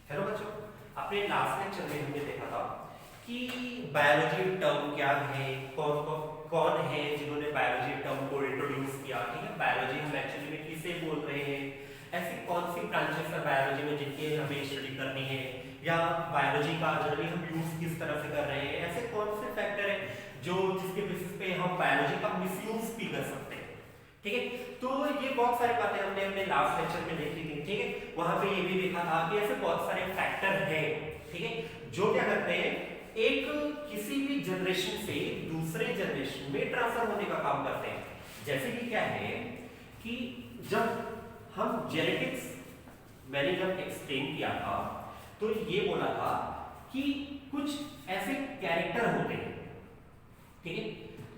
Hello बच्चों, अपने last lecture में हमने देखा था कि बायोलॉजी टर्म क्या है, कौन कौन कौन है जिन्होंने बायोलॉजी टर्म को इंट्रोड्यूस किया। ठीक है, बायोलॉजी हम एक्चुअली में किसे बोल रहे हैं, ऐसी कौन सी ब्रांचेस है बायोलॉजी में जिनकी हमें स्टडी करनी है, या बायोलॉजी का जनरली हम यूज किस तरह से कर रहे हैं, ऐसे कौन से फैक्टर है जो जिसके बेसिस पे हम बायोलॉजी का मिसयूज भी कर सकते हैं। ठीक है, तो ये बहुत सारी बातें हमने अपने लास्ट लेक्चर में देखी थी। ठीक है, वहां पे ये भी देखा था कि ऐसे बहुत सारे फैक्टर हैं, ठीक है, जो क्या करते हैं, एक किसी भी जनरेशन से दूसरे जनरेशन में ट्रांसफर होने का काम करते हैं। जैसे कि क्या है कि जब हम जेनेटिक्स मैंने जब एक्सप्लेन किया था तो ये बोला था कि कुछ ऐसे कैरेक्टर होते हैं, ठीक है,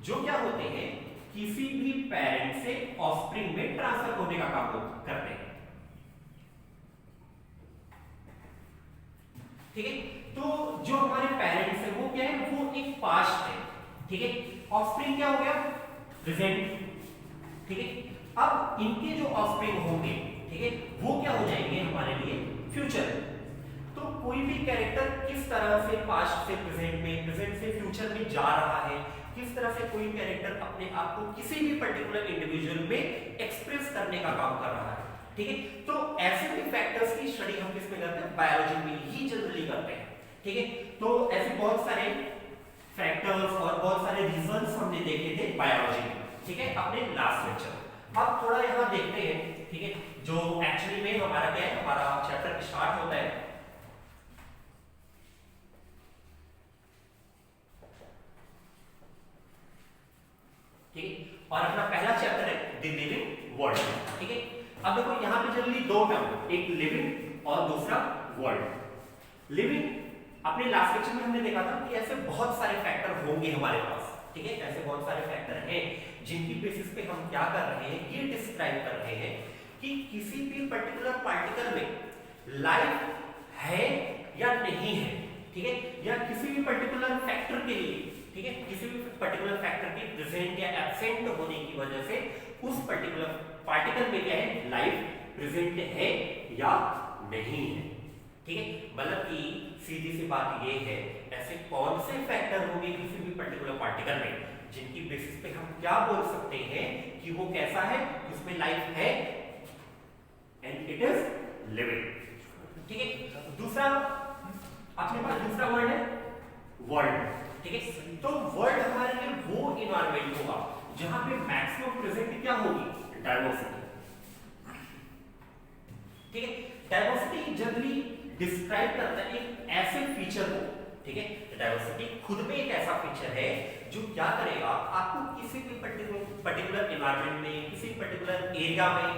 जो क्या होते हैं, किसी भी पेरेंट से ऑफस्प्रिंग में ट्रांसफर होने का काम करते हैं। ठीक है, तो जो हमारे पेरेंट्स है वो क्या है, वो एक पास्ट है। ठीक है, ऑफस्प्रिंग क्या हो गया, प्रेजेंट। ठीक है, अब इनके जो ऑफस्प्रिंग होंगे, ठीक है, वो क्या हो जाएंगे हमारे लिए फ्यूचर। तो कोई भी कैरेक्टर किस तरह से पास्ट से प्रेजेंट में, प्रेजेंट से फ्यूचर में जा रहा है, किस तरह से कोई कैरेक्टर अपने आप को किसी भी पर्टिकुलर इंडिविजुअल में एक्सप्रेस करने का काम कर रहा है। ठीक है, तो ऐसे भी फैक्टर्स की स्टडी हम किसमें करते हैं, बायोलॉजी में ही जनरली करते हैं। ठीक है, तो ऐसे बहुत सारे फैक्टर्स और बहुत सारे रीजंस हमने देखे थे बायोलॉजी में, ठीक है, अपने लास्ट लेक्चर। अब थोड़ा यहां देखते हैं, ठीक है, जो एक्चुअली में हमारा क्या है, हमारा चैप्टर स्टार्ट होता है। ठीक है, और अपना पहला चैप्टर है द लिविंग वर्ल्ड। ठीक है, अब देखो यहां पे जनरली दो टर्म, एक लिविंग और दूसरा वर्ल्ड। लिविंग अपने लास्ट लेक्चर में हमने देखा था कि ऐसे बहुत सारे फैक्टर होंगे हमारे पास। ठीक है, ऐसे बहुत सारे फैक्टर हैं जिनकी बेसिस पे हम क्या कर रहे हैं, ये डिस्क्राइब कर रहे हैं कि किसी भी पर्टिकुलर पार्टिकल में लाइफ है या नहीं है। ठीक है, या किसी भी पर्टिकुलर फैक्टर के लिए, ठीक है, किसी भी पर्टिकुलर फैक्टर के प्रेजेंट या एब्सेंट होने की वजह से उस पर्टिकुलर पार्टिकल में क्या है, लाइफ प्रेजेंट है या नहीं है। ठीक है, मतलब कि सीधी सी बात ये है, ऐसे कौन से फैक्टर होंगे किसी भी पर्टिकुलर पार्टिकल में जिनकी बेसिस पे हम क्या बोल सकते हैं कि वो कैसा है, उसमें लाइफ है एंड इट इज लिविंग। ठीक है, दूसरा अपने पास दूसरा वर्ड है वर्ल्ड। ठीक है, तो वर्ल्ड हमारे लिए वो इन्वायरमेंट होगा जहां पे मैक्सिमम प्रेजेंट क्या होगी, डाइवर्सिटी। ठीक है, डाइवर्सिटी जनरली डिस्क्राइब करता है एक ऐसे फीचर को। ठीक है, डाइवर्सिटी खुद में एक ऐसा फीचर है जो क्या करेगा, आपको किसी भी पर्टिकुलर एनवायरनमेंट में, किसी पर्टिकुलर एरिया में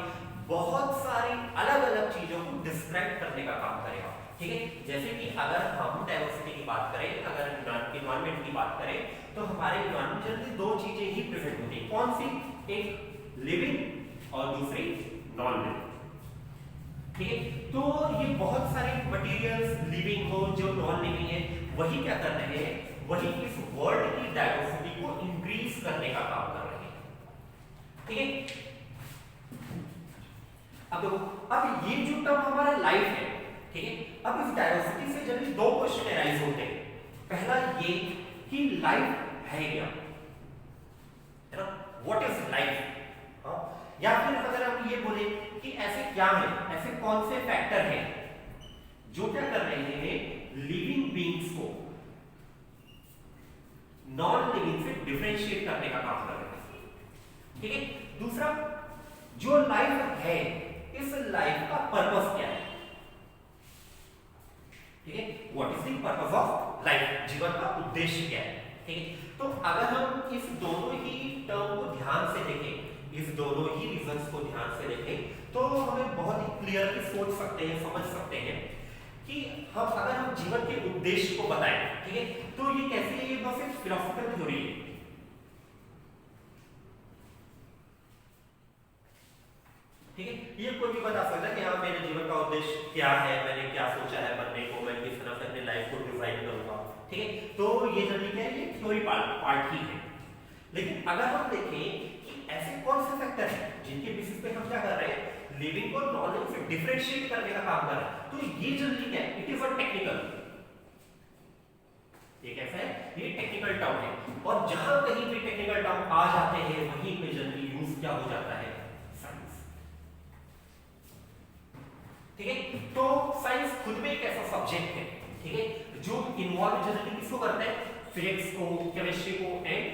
बहुत सारी अलग अलग चीजों को डिस्क्राइब करने का काम करेगा। ठीक है, जैसे कि अगर हम डाइवर्सिटी की बात करें, अगर एनवायरनमेंट की बात करें, तो हमारे एनवायरनमेंट जनरली दो चीजें ही प्रेजेंट होती है। कौन सी, एक लिविंग और दूसरी नॉन लिविंग। ठीक है, तो ये बहुत सारे मटेरियल्स लिविंग हो जो नॉन लिविंग है, वही क्या कर रहे हैं, वही इस वर्ल्ड की डाइवर्सिटी को इंक्रीज करने का काम कर रहे हैं। ठीक है, अब देखो, अब ये जो टर्म हमारा लाइफ है, ठीक है, अब इस डाइवर्सिटी से जनरली दो क्वेश्चन अराइज होते हैं। पहला ये कि लाइफ है क्या, है ना, व्हाट इज लाइफ। या फिर अगर हम ये बोले कि ऐसे क्या है, ऐसे कौन से फैक्टर हैं जो क्या कर रहे हैं, लिविंग बीइंग्स को नॉन लिविंग से डिफरेंशिएट करने का काम कर रहे हैं। ठीक है, दूसरा जो लाइफ है, इस लाइफ का पर्पस क्या है। ठीक है, what is the purpose of life, जीवन का उद्देश्य क्या है। ठीक है, तो अगर हम इस दोनों ही टर्म को ध्यान से देखें, इस दोनों ही रीजंस को ध्यान से देखें, तो हमें बहुत ही क्लियरली सोच सकते हैं, समझ सकते हैं कि हम अगर हम जीवन के उद्देश्य को बताएं, ठीक है, तो ये कैसे है, ये बस एक फिलोसॉफिकल थ्योरी है। ठीक है, ये कोई भी बता सकता है कि हाँ मेरे जीवन का उद्देश्य क्या है, मैंने क्या सोचा है बनने को, मैं किस तरह से अपनी लाइफ को डिजाइन करूंगा। ठीक है, तो ये जनरली क्या है, ये थ्योरी पार्ट ही है। लेकिन अगर हम देखें कि ऐसे कौन से फैक्टर हैं जिनके बेसिस पे हम क्या कर रहे हैं, लिविंग को नॉन लिविंग से डिफरेंशिएट करने का काम कर रहा है। तो ये जनरली क्या है, इट इज अ टेक्निकल, ये कैसा है, ये टेक्निकल टर्म है, और जहां कहीं भी टेक्निकल टर्म आ जाते हैं वहीं पे जनरली यूज क्या हो जाता है, साइंस। ठीक है, तो साइंस खुद में एक ऐसा सब्जेक्ट है, ठीक है, जो इन्वॉल्व जनरली किसको करता है, फिजिक्स को, केमिस्ट्री को एंड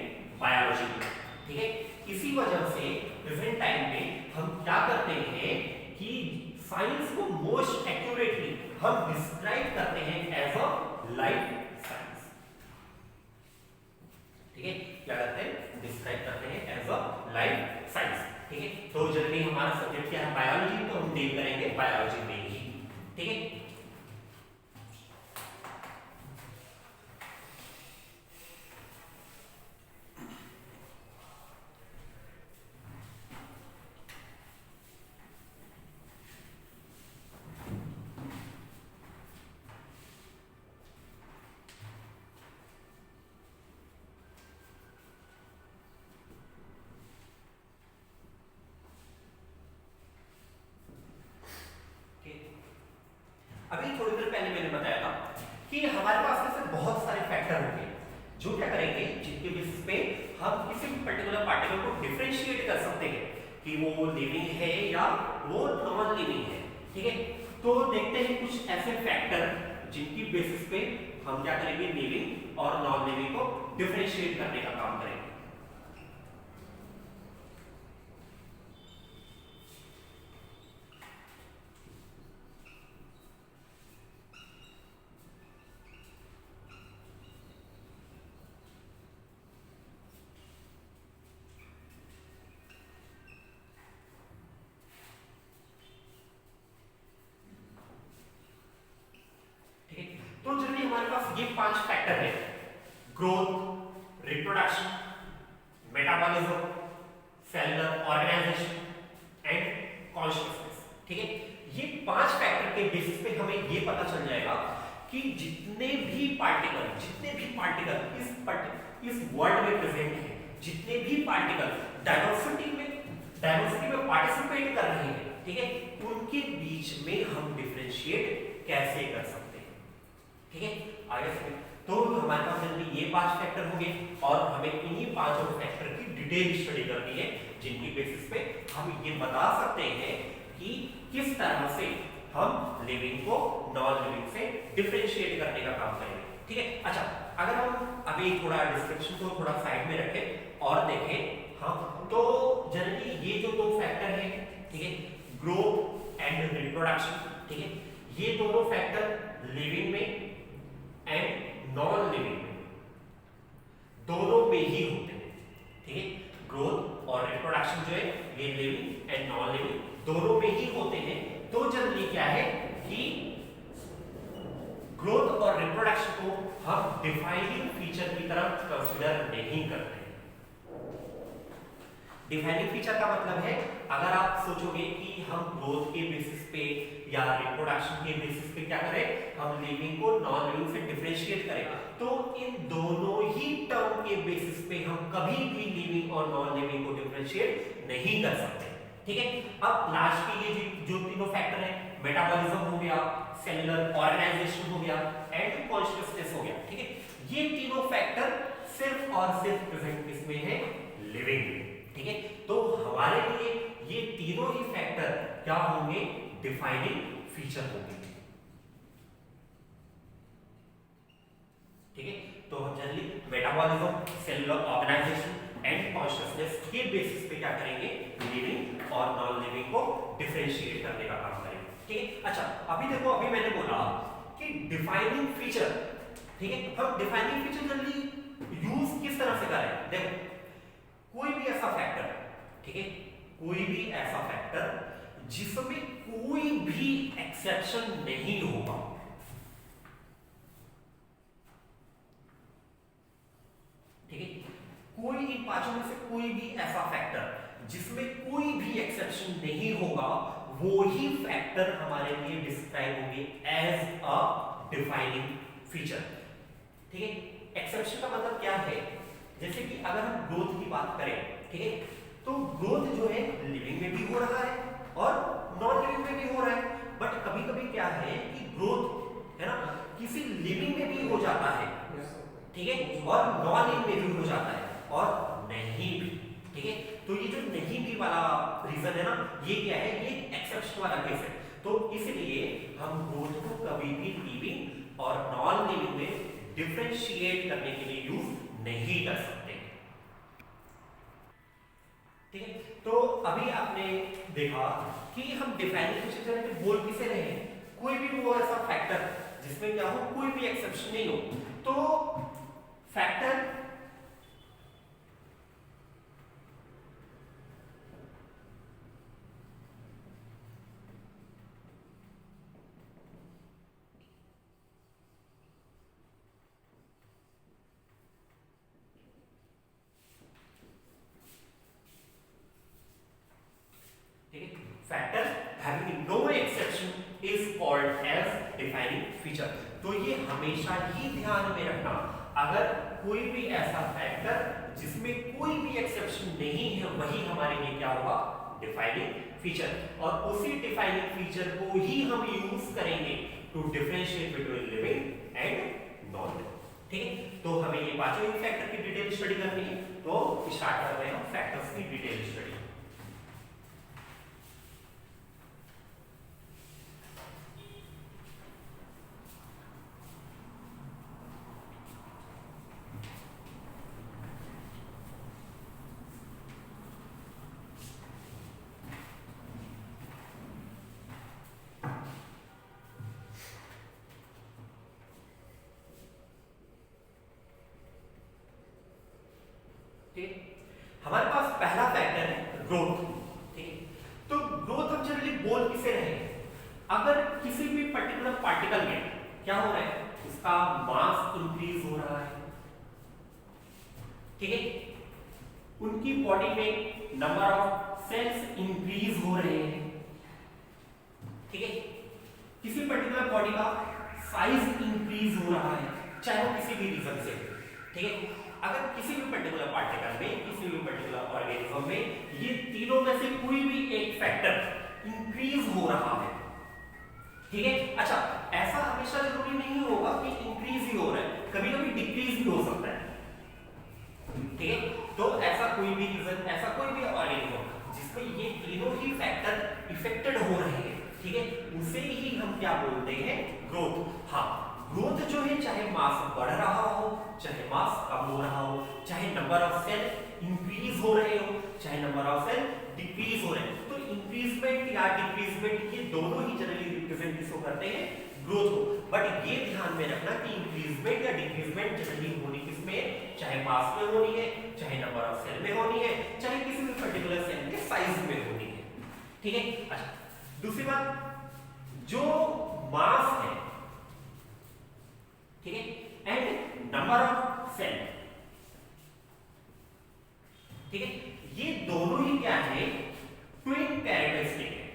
बायोलॉजी को। ठीक है, इसी वजह से प्रेजेंट टाइम में हम क्या करते हैं कि साइंस को मोस्ट एक्यूरेटली हम डिस्क्राइब करते हैं एज अ लाइफ साइंस। ठीक है, क्या करते हैं, डिस्क्राइब करते हैं एज अ लाइफ साइंस। ठीक है, तो जनरली हमारा सब्जेक्ट क्या है, बायोलॉजी, तो हम डील करेंगे बायोलॉजी में ही। ठीक है, अभी थोड़ी देर पहले मैंने बताया था कि हमारे पास ऐसे बहुत सारे फैक्टर होंगे जो क्या करेंगे, जिनके बेसिस पे हम किसी भी पर्टिकुलर पार्टिकल को डिफरेंशिएट कर सकते हैं कि वो लिविंग है या वो नॉन लिविंग है। ठीक है, तो देखते हैं कुछ ऐसे फैक्टर जिनकी बेसिस पे हम क्या करेंगे, लिविंग और नॉन लिविंग को डिफरेंशिएट करने का काम करेंगे। तो जनरली हमारे पास ये 5 फैक्टर है, growth, reproduction, metabolism, cellular organisation and consciousness. ठीक है, ये 5 फैक्टर के बेसिस पे हमें ये पता चल जाएगा कि जितने भी पार्टिकल इस वर्ल्ड में प्रेजेंट है, जितने भी पार्टिकल डायवर्सिटी में पार्टिसिपेट कर रहे हैं, ठीक है, उनके बीच में हम डिफरेंशिएट कैसे कर सकते हैं। ठीक है, आगे से तो हमारे पास जनरली ये 5 फैक्टर होंगे और हमें इन्हीं 5 फैक्टर की डिटेल स्टडी करनी है, जिनकी बेसिस पे हम ये बता सकते हैं कि किस तरह से हम लिविंग को नॉन लिविंग से डिफरेंशिएट करने का काम करेंगे। ठीक है, अच्छा, अगर हम अभी थोड़ा डिस्क्रिप्शन को थोड़ा साइड में रखें और देखें, हाँ, तो जनरली ये जो 2 फैक्टर हैं, ठीक है, ग्रोथ एंड रिप्रोडक्शन, ठीक है, ये दोनों फैक्टर लिविंग में एंड नॉन लिविंग में दोनों में ही होते हैं। ठीक है, ग्रोथ और रिप्रोडक्शन जो है ये लिविंग एंड नॉन लिविंग दोनों में ही होते हैं। तो जनरली क्या है कि ग्रोथ और रिप्रोडक्शन को हम डिफाइनिंग फीचर की तरफ कंसीडर नहीं करते। डिफाइनिंग फीचर का मतलब है, अगर आप सोचोगे कि हम ग्रोथ के बेसिस पे या रिप्रोडक्शन के बेसिस पे क्या करें, हम लिविंग को नॉन लिविंग से डिफरेंशिएट करें, तो इन दोनों ही टर्म के बेसिस पे हम कभी भी लिविंग और नॉन लिविंग को डिफरेंशिएट नहीं कर सकते। ठीक है, अब लास्ट के ये जो तीनों फैक्टर है, मेटाबॉलिज्म हो गया, सेलुलर ऑर्गेनाइजेशन हो गया एंड कॉन्शियसनेस हो गया। ठीक है, ये तीनों फैक्टर सिर्फ और सिर्फ प्रेजेंट किसमें है, लिविंग में। ठीक है, तो हमारे लिए ये तीनों ही फैक्टर क्या होंगे, डिफाइनिंग फीचर होंगे। ठीक है, तो हम generally metabolism, cellular organisation and consciousness के बेसिस पे क्या करेंगे, लिविंग और नॉन लिविंग को डिफरेंशिएट करने का काम करेंगे। ठीक है, अच्छा, अभी देखो, अभी मैंने बोला कि डिफाइनिंग फीचर, ठीक है, हम डिफाइनिंग फीचर जनरली यूज किस तरह से करें। देखो, कोई भी ऐसा फैक्टर, ठीक है, कोई भी ऐसा फैक्टर जिसमें कोई भी एक्सेप्शन नहीं होगा, ठीक है, कोई इन पांचों में से कोई भी ऐसा फैक्टर जिसमें कोई भी एक्सेप्शन नहीं होगा, वो ही फैक्टर हमारे लिए डिस्क्राइब होंगे एज अ डिफाइनिंग फीचर। ठीक है, एक्सेप्शन का मतलब क्या है, जैसे कि अगर हम ग्रोथ की बात करें, ठीक है, तो ग्रोथ जो है लिविंग में भी हो रहा है और नॉन लिविंग में भी हो रहा है। बट कभी कभी क्या है कि ग्रोथ है ना किसी लिविंग में भी हो जाता है, ठीक है, और नॉन लिविंग में भी हो जाता है और नहीं भी, ठीक है। तो ये जो नहीं भी वाला रीजन है ना, ये क्या है, ये एक्सेप्शन वाला केस है। तो इसलिए हम ग्रोथ को कभी भी लिविंग और नॉन लिविंग में डिफरेंशिएट करने के लिए यूज नहीं कर सकते, ठीक है। तो अभी आपने देखा कि हम डिफाइनिंग फीचर बोल किसे रहे हैं, कोई भी वो ऐसा फैक्टर जिसमें क्या हो, कोई भी एक्सेप्शन नहीं हो। तो factor factor having no exception is called as defining feature. तो ये हमेशा ही ध्यान में रखना, अगर कोई भी ऐसा फैक्टर जिसमें कोई भी एक्सेप्शन नहीं है वही हमारे लिए क्या होगा, डिफाइनिंग फीचर। और उसी डिफाइनिंग फीचर को ही हम यूज करेंगे to differentiate between living and non living, ठीक है। तो हमें ये पांचों फैक्टर की डिटेल स्टडी करनी है। तो स्टार्ट कर रहे हैं हम फैक्टर्स की डिटेल स्टडी। हमारे पास पहला फैक्टर है ग्रोथ, ठीक है। तो ग्रोथ हम जनरली बोल किसे रहे हैं, अगर किसी भी पर्टिकुलर पार्टिकल में क्या हो रहा है, उसका मास इंक्रीज हो रहा है, ठीक है, उनकी बॉडी में नंबर ऑफ सेल्स इंक्रीज हो रहे हैं, ठीक है, किसी पर्टिकुलर बॉडी का साइज इंक्रीज हो रहा है, चाहे वो किसी भी रीजन से, ठीक है। अगर किसी भी पर्टिकुलर पार्टिकल में, किसी भी पर्टिकुलर ऑर्गेनिज्म में ये तीनों में से कोई भी एक फैक्टर इंक्रीज हो रहा है, ठीक है। अच्छा, ऐसा हमेशा जरूरी नहीं होगा कि इंक्रीज ही हो रहा है, कभी कभी डिक्रीज भी हो सकता है, ठीक है। तो ऐसा कोई भी रीजन, ऐसा कोई भी ऑर्गेनिज्म जिसमें ये तीनों ही फैक्टर इफेक्टेड हो रहे हैं, ठीक है, उसे ही हम क्या बोलते हैं, ग्रोथ। हाँ, ग्रोथ जो है चाहे मास बढ़ रहा हो, चाहे मास कम हो रहा हो, चाहे नंबर ऑफ सेल इंक्रीज हो रहे हो, चाहे नंबर ऑफ सेल डिक्रीज हो रहे हैं, तो इंक्रीजमेंट या डिक्रीजमेंट ये दोनों ही जनरली रिप्रेजेंट किसको करते हैं, ग्रोथ को। बट ये ध्यान में रखना कि इंक्रीजमेंट या डिक्रीजमेंट जनरली होनी किसमें, चाहे मास में होनी है, चाहे नंबर ऑफ सेल में होनी है, चाहे किसी भी पर्टिकुलर सेल के साइज में होनी है, ठीक है। अच्छा, दूसरी बात, जो मास है, ठीक है, एंड नंबर ऑफ सेल, ठीक है, ये दोनों ही क्या है, ट्विन कैरेक्टरिस्टिक है,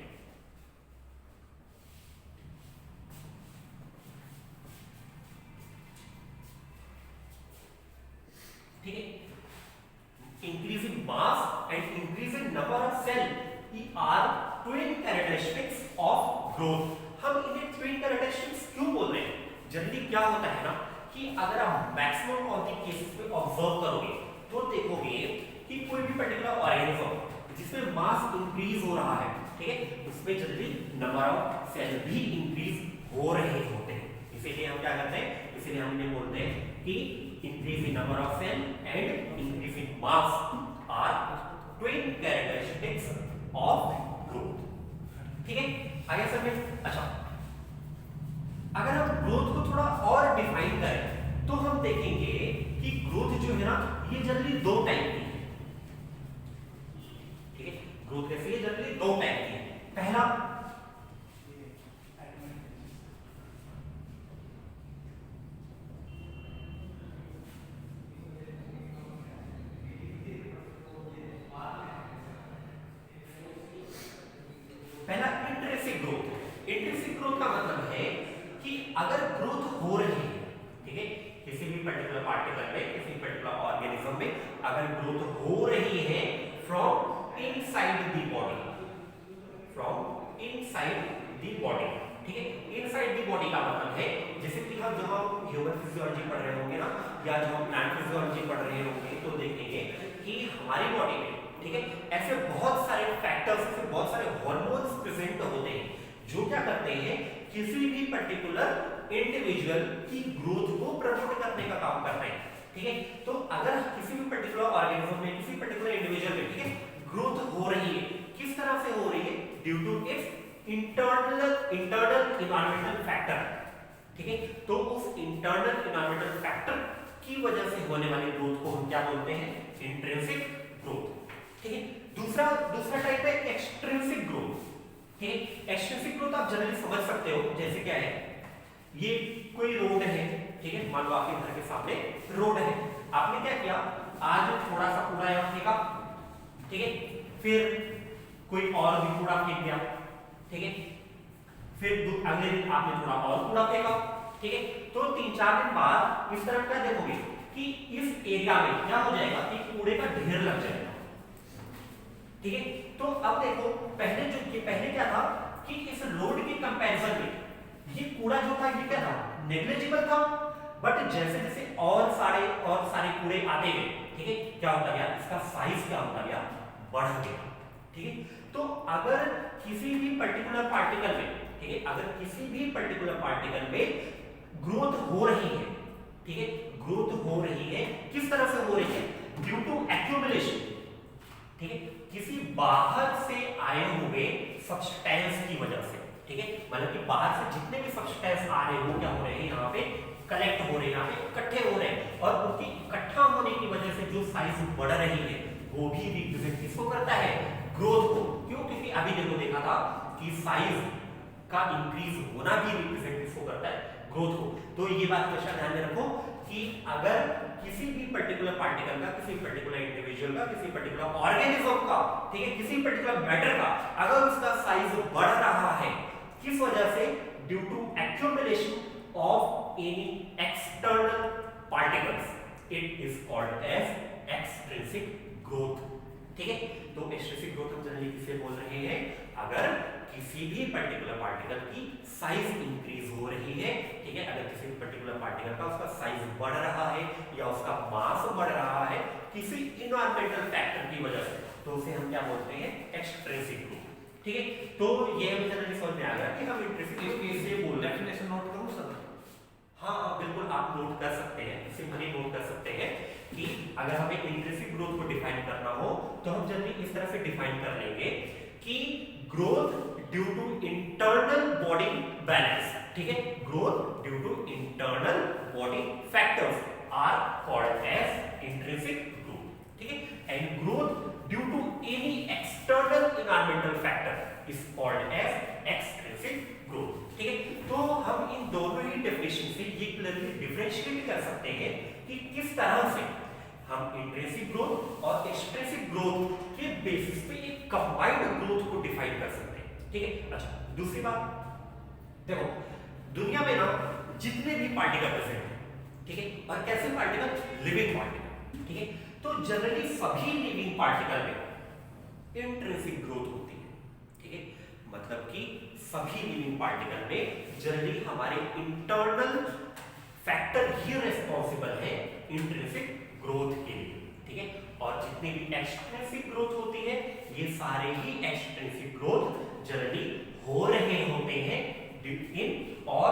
ठीक है। Increasing mass and increasing number of cell are twin characteristics of growth. हम इन्हें ट्विन कैरेक्टरिस्टिक्स क्यों बोल रहे हैं, जनरली क्या होता है ना कि अगर आप मैक्सिमम ऑफ द केसेस पे ऑब्जर्व करोगे तो देखोगे कि कोई भी पर्टिकुलर ऑर्गेनिज्म जिसमें मास इंक्रीज हो रहा है, ठीक है, उसमें जनरली नंबर ऑफ सेल भी इंक्रीज हो रहे होते हैं। इसीलिए हम क्या करते हैं, इसीलिए हम इन्हें बोलते हैं कि increase in number of cell and increase in mass are twin characteristics of growth, ठीक है। आगे समझे। अच्छा, अगर हम ग्रोथ को थोड़ा और डिफाइन करें तो हम देखेंगे कि ग्रोथ जो है ना, ये जनरली दो टाइप की है, ठीक है। ग्रोथ कैसी है, जनरली दो टाइप की है। पहला, इंट्रिंसिक ग्रोथ। इंट्रिंसिक ग्रोथ का मतलब है कि अगर ग्रोथ हो रही है, ठीक है, किसी भी पर्टिकुलर पार्टिकल में, किसी पर्टिकुलर ऑर्गेनिज्म में अगर ग्रोथ हो रही है from inside the body, from inside the body, ठीक है। इनसाइड द बॉडी का मतलब है जैसे कि हम जब हम ह्यूमन फिजियोलॉजी पढ़ रहे होंगे ना, या जब हम प्लांट फिजियोलॉजी पढ़ रहे होंगे तो देखेंगे कि हमारी बॉडी में, ठीक है, ऐसे बहुत सारे फैक्टर्स, ऐसे बहुत सारे हार्मोन्स प्रेजेंट होते हैं जो क्या करते हैं, किसी भी पर्टिकुलर इंडिविजुअल की ग्रोथ को प्रमोट करने का काम करते हैं, ठीक है। तो अगर किसी भी पर्टिकुलर ऑर्गेनिज्म में, किसी पर्टिकुलर इंडिविजुअल में, ठीक है, ग्रोथ हो रही है, किस तरह से हो रही है, due to its internal environmental factor, ठीक है। तो उस इंटरनल इन्वायरमेंटल फैक्टर की वजह से होने वाली ग्रोथ को हम क्या बोलते हैं, इंट्रिंसिक ग्रोथ, ठीक है। दूसरा टाइप है एक्सट्रिंसिक ग्रोथ, ठीक है। एक्सट्रिंसिक ग्रोथ आप जनरली समझ सकते हो, जैसे क्या है, ये कोई रोड है, ठीक है, मान लो आपके घर के सामने रोड है, आपने क्या किया, आज थोड़ा सा कूड़ा यहाँ फेंका, ठीक है, फिर कोई और भी कूड़ा फेंक दिया, ठीक है, फिर अगले दिन आपने थोड़ा और कूड़ा फेंका, ठीक है। तो 3-4 दिन बाद इस तरह क्या देखोगे कि इस एरिया में क्या हो जाएगा, कि कूड़े का ढेर लग जाएगा, ठीक है। तो अब देखो पहले क्या था कि इस रोड के कंपैरिजन में ये कूड़ा जो था ये क्या था, नेग्लिजिबल था, बट जैसे जैसे और सारे कूड़े आते गए, ठीक है, क्या होता गया, इसका साइज क्या होता गया, बढ़ गया, ठीक है। तो अगर किसी भी पर्टिकुलर पार्टिकल में, ठीक है, अगर किसी भी पर्टिकुलर पार्टिकल में ग्रोथ हो रही है, ठीक है, ग्रोथ हो रही है, किस तरह से हो रही है, ड्यू टू एक्यूमुलेशन, ठीक है, किसी बाहर से आए हुए सब्सटेंस की वजह से, ठीक है, मतलब कि बाहर से जितने भी सब्सटेंस आ रहे हो, क्या हो रहे हैं, यहाँ पे कलेक्ट हो रहे हैं, यहाँ पे इकट्ठे हो रहे हैं, और उनकी इकट्ठा होने की वजह से जो साइज बढ़ रही है वो भी रिप्रेजेंट किसको करता है, ग्रोथ को। क्यों, क्योंकि अभी देखा था कि साइज का इंक्रीज होना भी रिप्रेजेंट किसको करता है, ग्रोथ को। तो ये बात हमेशा ध्यान में रखो कि अगर किसी भी पर्टिकुलर पार्टिकल का, किसी पर्टिकुलर इंडिविजुअल का, किसी पर्टिकुलर ऑर्गेनिज्म का, ठीक है, किसी पर्टिकुलर मैटर का अगर उसका साइज बढ़ रहा है, किस वजह से, due to accumulation of any external particles, it is called as extrinsic growth, ठीक है। तो एक्सट्रिंसिक ग्रोथ हम जनरली किसे बोल रहे हैं, अगर किसी भी पर्टिकुलर पार्टिकल की साइज इंक्रीज हो रही है, ठीक है, अगर किसी पर्टिकुलर पार्टिकल का उसका साइज बढ़ रहा है या उसका मास बढ़ रहा है किसी इन्वायरमेंटल फैक्टर की वजह से, तो उसे हम क्या बोलते हैं, एक्सट्रिंसिक ग्रोथ, ठीक है। तो ये हमें जनरली समझ में आ गया कि हम इंट्रिंसिक ग्रोथ किसे बोल रहे हैं। डेफिनेशन नोट करूं सर? हाँ बिल्कुल, आप नोट कर सकते हैं, सिंपली नोट कर सकते हैं कि अगर हमें इंट्रिंसिक ग्रोथ को डिफाइन करना हो तो हम जनरली इस तरह से डिफाइन कर लेंगे कि growth due to internal body balance, ठीक है, growth due to internal body factors are called as intrinsic growth, ठीक है, and growth due to any external environmental factor is called as extrinsic growth, ठीक है। तो हम इन दोनों ही डेफिनेशन से ये क्लियरली डिफरेंशिएट कर सकते हैं कि किस तरह से हम इंट्रिंसिक ग्रोथ और एक्सट्रिंसिक ग्रोथ के बेसिस पे एक कंबाइंड ग्रोथ को डिफाइन कर सकते हैं, ठीक है। अच्छा, दूसरी बात देखो, दुनिया में ना जितने भी पार्टिकल प्रेजेंट हैं, ठीक है, और कैसे पार्टिकल, लिविंग पार्टिकल, ठीक है, तो जनरली सभी लिविंग पार्टिकल में इंट्रिंसिक ग्रोथ होती है, ठीक है, मतलब कि सभी लिविंग पार्टिकल में जनरली हमारे इंटरनल फैक्टर ही रिस्पॉन्सिबल है इंट्रिंसिक ग्रोथ के लिए, ठीक है, और जितनी भी एक्सट्रिंसिक ग्रोथ होती है ये सारे ही एक्सट्रिंसिक ग्रोथ जनरली हो रहे होते हैं इन और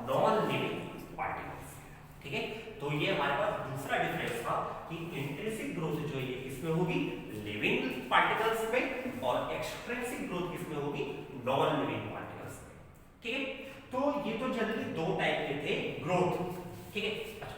नॉन लिविंग पार्टिकल्स, ठीक है। तो ये हमारे पास दूसरा डिफरेंस था कि इंट्रिंसिक ग्रोथ जो है किसमें होगी, लिविंग पार्टिकल्स में, और एक्सट्रिंसिक ग्रोथ किसमें होगी, नॉन लिविंग पार्टिकल्स में, ठीक है। तो ये तो जनरली दो टाइप के थे ग्रोथ, ठीक है। अच्छा,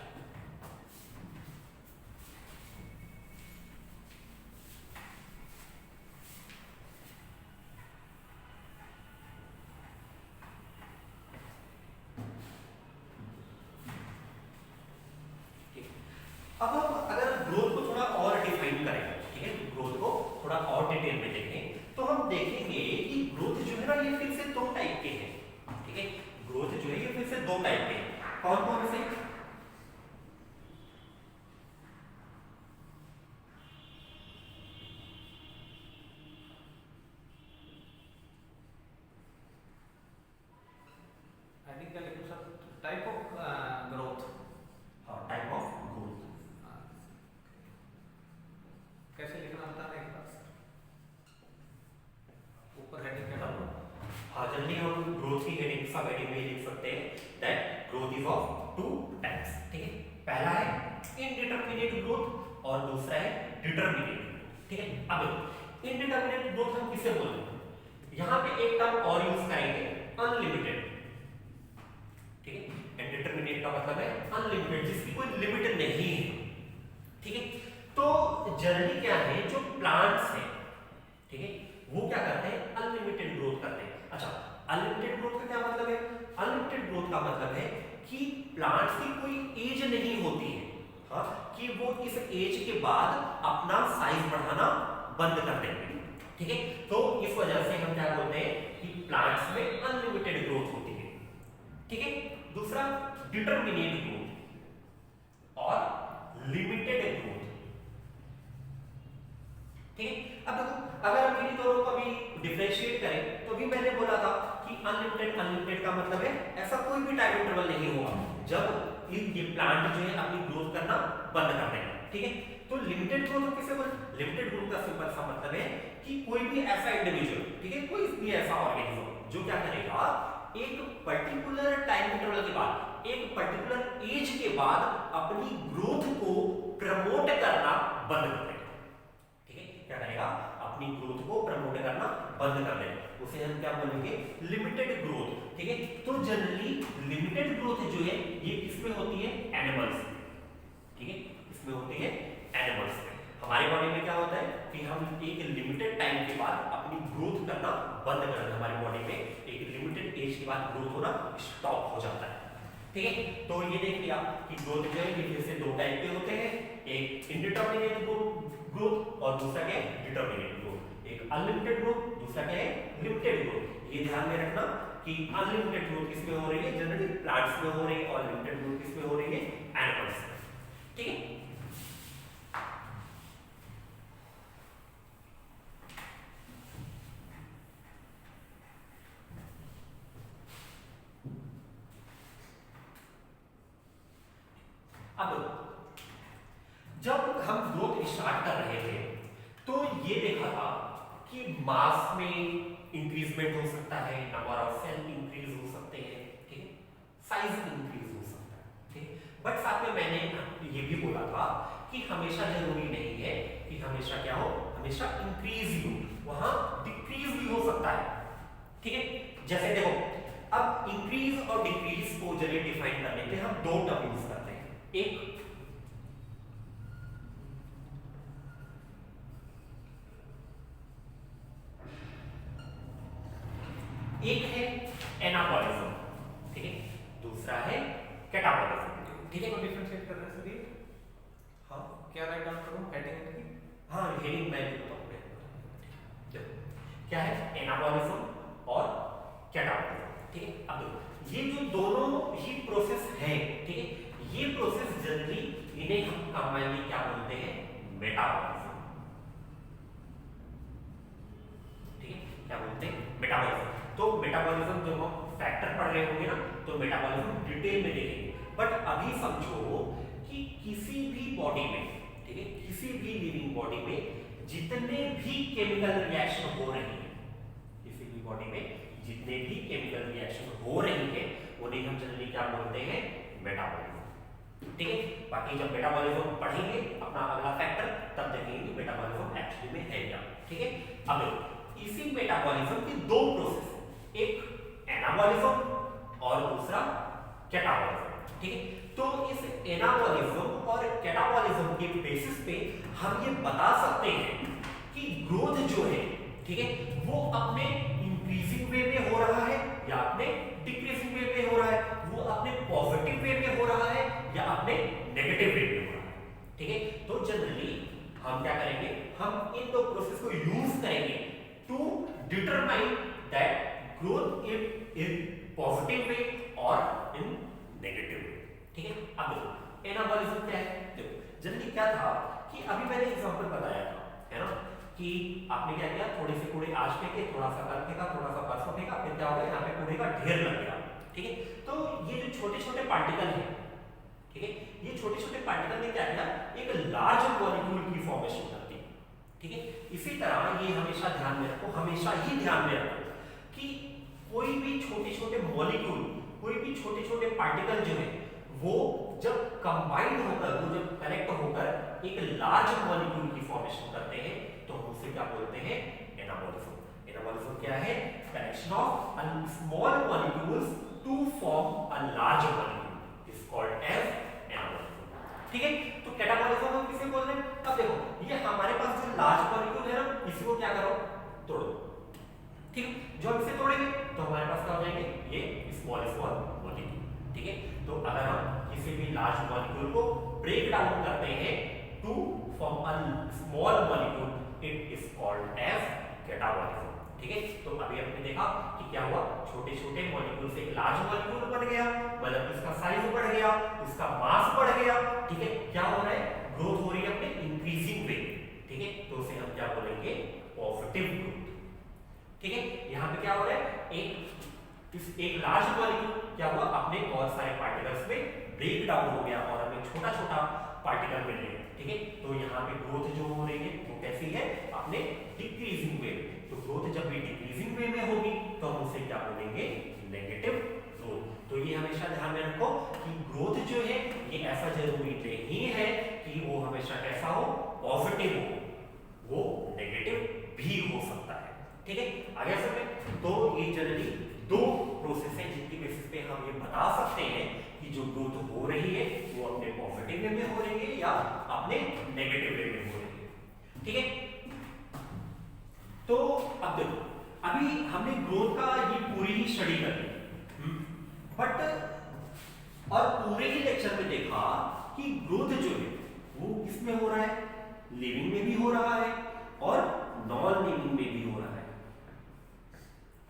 अब हम अगर ग्रोथ को थोड़ा और डिफाइन करें, ठीक है, ग्रोथ को थोड़ा और डिटेल में देखें तो हम देखेंगे कि ग्रोथ जो है ना ये फिर से दो टाइप के हैं, ठीक है, ग्रोथ जो है ये फिर से दो टाइप के हैं। कौन कौन से, सब हेडिंग में लिख सकते हैं that growth is of two types, ठीक है। पहला है इनडिटरमिनेट ग्रोथ और दूसरा है डिटरमिनेट ग्रोथ, ठीक है। अब इनडिटरमिनेट ग्रोथ हम किसे बोलते हैं, यहां पे एक टर्म और यूज करेंगे अनलिमिटेड, ठीक है। इनडिटरमिनेट का मतलब है अनलिमिटेड, जिसकी कोई लिमिट नहीं है, ठीक है। तो जनरली क्या है, जो प्लांट्स हैं, ठीक है, वो क्या करते हैं, अनलिमिटेड ग्रोथ करते हैं। अच्छा, अनलिमिटेड ग्रोथ का क्या मतलब है, अनलिमिटेड ग्रोथ का मतलब है कि प्लांट्स की कोई एज नहीं होती है, हाँ, कि वो इस एज के बाद अपना साइज बढ़ाना बंद कर देंगे, ठीक है। तो इस वजह से हम क्या बोलते हैं कि प्लांट्स में अनलिमिटेड ग्रोथ होती है, ठीक है। दूसरा डिटरमिनेट ग्रोथ और लिमिटेड ग्रोथ, ठीक है। अब देखो, अगर हम इन दोनों को भी डिफरेंशिएट करें तो भी मैंने बोला था कि अनलिमिटेड अनलिमिटेड का मतलब है ऐसा कोई भी टाइम इंटरवल नहीं होगा जब ये प्लांट जो है अपनी ग्रोथ करना बंद कर देगा, ठीक है। तो लिमिटेड ग्रोथ किसे बोलते हैं, लिमिटेड ग्रोथ का सिंपल सा मतलब है कि कोई भी ऐसा इंडिविजुअल, ठीक है, कोई भी ऐसा ऑर्गेनिज्म जो क्या करेगा, एक पर्टिकुलर टाइम इंटरवल के बाद, एक पर्टिकुलर एज के बाद अपनी ग्रोथ को प्रमोट करना बंद कर देगा, ठीक है। क्या करेगा, अपनी ग्रोथ को प्रमोट करना बंद कर देगा, उसे हम क्या बोलेंगे, लिमिटेड ग्रोथ, ठीक है। तो जनरली लिमिटेड ग्रोथ जो है ये किसमें होती है, एनिमल्स, ठीक है, इसमें होती है एनिमल्स में। हमारे बॉडी में क्या होता है कि हम एक लिमिटेड टाइम के बाद अपनी ग्रोथ करना बंद कर देते हैं, हमारी बॉडी में एक लिमिटेड एज के बाद ग्रोथ होना स्टॉप हो जाता है, ठीक है। तो ये देख लिया कि ग्रोथ जो है ये फिर से दो टाइप के होते हैं, एक इनडिटरमिनेट ग्रोथ और दूसरा क्या है, डिटरमिनेट ग्रोथ। एक अनलिमिटेड ग्रोथ, दूसरा क्या है, लिमिटेड ग्रोथ। ये ध्यान में रखना कि अनलिमिटेड ग्रोथ किसमें हो रही है, जनरली प्लांट्स में हो रही है, और लिमिटेड ग्रोथ किसमें हो रही है, एनिमल्स में, ठीक है। अब जब हम ग्रोथ स्टार्ट कर रहे थे तो ये देखा था कि मास में इंक्रीजमेंट हो सकता है, नंबर ऑफ सेल इंक्रीज हो सकते हैं, ठीक है, साइज इंक्रीज हो सकता है, ठीक है। बट साथ में मैंने ये भी बोला था कि हमेशा जरूरी नहीं है कि हमेशा क्या हो, हमेशा इंक्रीज ही हो, वहां डिक्रीज भी हो सकता है, ठीक है। जैसे देखो, अब इंक्रीज और डिक्रीज को जरिए डिफाइन करने के लिए हम दो टर्म यूज करते हैं, एक है एनाबॉलिज्म, ठीक है, दूसरा है कैटाबॉलिज्म, ठीक है। इसको डिफरेंशिएट कर रहे हैं सभी, हाँ, क्या राइट डाउन करूं, हेडिंग की, हाँ, हेडिंग मैं भी बताऊंगा, क्या है एनाबॉलिज्म और कैटाबॉलिज्म, ठीक है। अब देखो, ये जो दोनों ही प्रोसेस है, ठीक है, ये प्रोसेस जनरली इन्हें हम कंबाइनली क्या बोलते हैं, मेटाबॉलिज्म, ठीक है, क्या बोलते हैं, मेटाबॉलिज्म। तो मेटाबॉलिज्म जब हम फैक्टर पढ़ रहे होंगे ना तो मेटाबॉलिज्म डिटेल में देखेंगे, बट अभी समझो कि किसी भी बॉडी में, ठीक है, किसी भी लिविंग बॉडी में जितने भी केमिकल रिएक्शन हो रही है, किसी भी बॉडी में जितने भी केमिकल रिएक्शन हो रही है उन्हें हम जनरली क्या बोलते हैं, मेटाबॉलिज्म, ठीक है। बाकी जब मेटाबॉलिज्म पढ़ेंगे अपना अगला फैक्टर तब देखेंगे मेटाबॉलिज्म एक्चुअली में है क्या, ठीक है। अब इसी मेटाबॉलिज्म की दो प्रोसेस, एक एनाबॉलिज्म और दूसरा कैटाबॉलिज्म, ठीक है। तो इस एनाबॉलिज्म और कैटाबॉलिज्म के बेसिस पे हम ये बता सकते हैं कि ग्रोथ जो है, ठीक है, वो अपने इंक्रीजिंग वे में हो रहा है या अपने डिक्रीजिंग वे में हो रहा है, वो अपने पॉजिटिव वे में हो रहा है या अपने नेगेटिव वे में हो रहा है, ठीक है। तो जनरली हम क्या करेंगे, हम इन दो प्रोसेस को यूज करेंगे to determine that growth in positive way और इन नेगेटिव वे, ठीक है। अब देखो एनाबॉलिज्म क्या है, देखो जनरली क्या था कि अभी मैंने एग्जांपल बताया था, है ना, कि आपने क्या किया, थोड़े से कूड़े आज फेंके, थोड़ा सा कल फेंका, थोड़ा सा परसों फेंका, फिर क्या हो गया, यहाँ पे कूड़े का ढेर लग गया, ठीक है। तो ये जो छोटे छोटे पार्टिकल हैं, ठीक है, ये छोटे छोटे पार्टिकल ने क्या किया, एक लार्ज मॉलिक्यूल की फॉर्मेशन करती है, ठीक है। इसी तरह ये हमेशा ध्यान में रखो, हमेशा ही ध्यान में रखो कि कोई भी छोटे छोटे मॉलिक्यूल, कोई भी छोटे छोटे पार्टिकल जो है वो जब कंबाइंड होकर, वो जब कनेक्ट होकर एक लार्ज मॉलिक्यूल की फॉर्मेशन करते हैं तो हम उसे क्या बोलते हैं? एनाबॉलिज्म। एनाबॉलिज्म क्या है? Connection of small molecules to form a large molecule is called as anabolism. ठीक है, तो कैटाबॉलिज्म हम किसे बोल रहे हैं? अब देखो, ये हमारे पास जो लार्ज मॉलिक्यूल है ना, इसी को क्या करो? तोड़ो। ठीक है, जो हम इसे तोड़ेंगे तो हमारे पास क्या हो जाएंगे? ये स्मॉल स्मॉल मॉलिक्यूल। ठीक है, तो अगर हम किसी भी लार्ज मॉलिक्यूल को ब्रेक डाउन करते हैं to form a small molecule, it is called as catabolism. ठीक है, तो अभी हमने देखा कि क्या हुआ, छोटे छोटे मॉलिक्यूल से एक लार्ज मॉलिक्यूल बन गया, मतलब इसका साइज बढ़ गया, इसका मास बढ़ गया। ठीक है, क्या हो रहा है? ग्रोथ हो रही है अपने इंक्रीजिंग वे। ठीक है, तो उसे हम क्या बोलेंगे? Positive growth. ठीक है, यहाँ पे क्या हो रहा है? एक लार्ज मॉलिक्यूल क्या हुआ, अपने बहुत सारे पार्टिकल्स में ब्रेक डाउन हो गया और हमें छोटा छोटा पार्टिकल मिल गया। ठीक है, तो यहाँ पे ग्रोथ जो हो रही है वो कैसी है? अपने डिक्रीजिंग वे में। तो ग्रोथ जब भी डिक्रीजिंग वे में होगी तो हम उसे क्या बोलेंगे? Negative growth. तो ये हमेशा ध्यान में रखो कि ग्रोथ जो है ये ऐसा जरूरी नहीं है कि वो हमेशा कैसा हो? पॉजिटिव हो, वो नेगेटिव भी हो सकता है। ठीक है, आगे समझे। तो ये जनरली दो प्रोसेस है जिनकी बेसिस पे हम ये बता सकते हैं कि जो ग्रोथ हो रही है वो अपने पॉजिटिव वे में हो रही है या अपने नेगेटिव वे में हो रही है। ठीक है, तो अब देखो, अभी हमने ग्रोथ का ये पूरी ही स्टडी कर ली, बट और पूरे ही लेक्चर में देखा कि ग्रोथ जो है वो किसमें हो रहा है? लिविंग में भी हो रहा है और नॉन लिविंग में भी हो रहा है।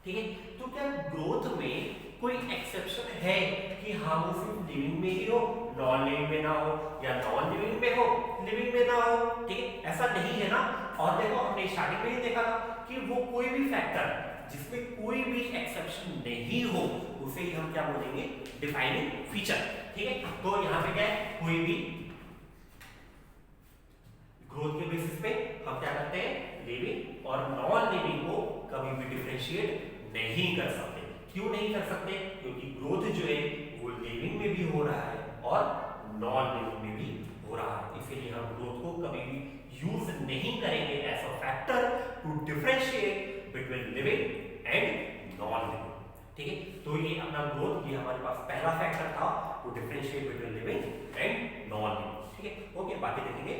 ठीक है, तो क्या ग्रोथ में कोई एक्सेप्शन है कि हाँ वो सिर्फ लिविंग में ही हो, नॉन लिविंग में ना हो, या नॉन लिविंग में हो, लिविंग में ना हो? ठीक है, ऐसा नहीं है ना। और देखो, हमने स्टार्टिंग में ही देखा था कि वो कोई भी फैक्टर जिसमें कोई भी एक्सेप्शन नहीं हो उसे ही हम क्या बोलेंगे? Defining feature. ठीक है, तो यहाँ पे क्या है? कोई भी ग्रोथ के बेसिस पे हम क्या करते हैं? लिविंग और नॉन लिविंग को कभी भी डिफरेंशिएट नहीं कर सकते। क्यों नहीं कर सकते? क्योंकि ग्रोथ जो है वो लिविंग में भी हो रहा है और नॉन लिविंग में भी हो रहा है। इसीलिए हम ग्रोथ को कभी भी यूज नहीं करेंगे as a factor to differentiate between living and non living. ठीक है, तो ये अपना ग्रोथ, ये हमारे पास पहला फैक्टर था to differentiate between living and non living. ठीक है, ओके, बाकी देखेंगे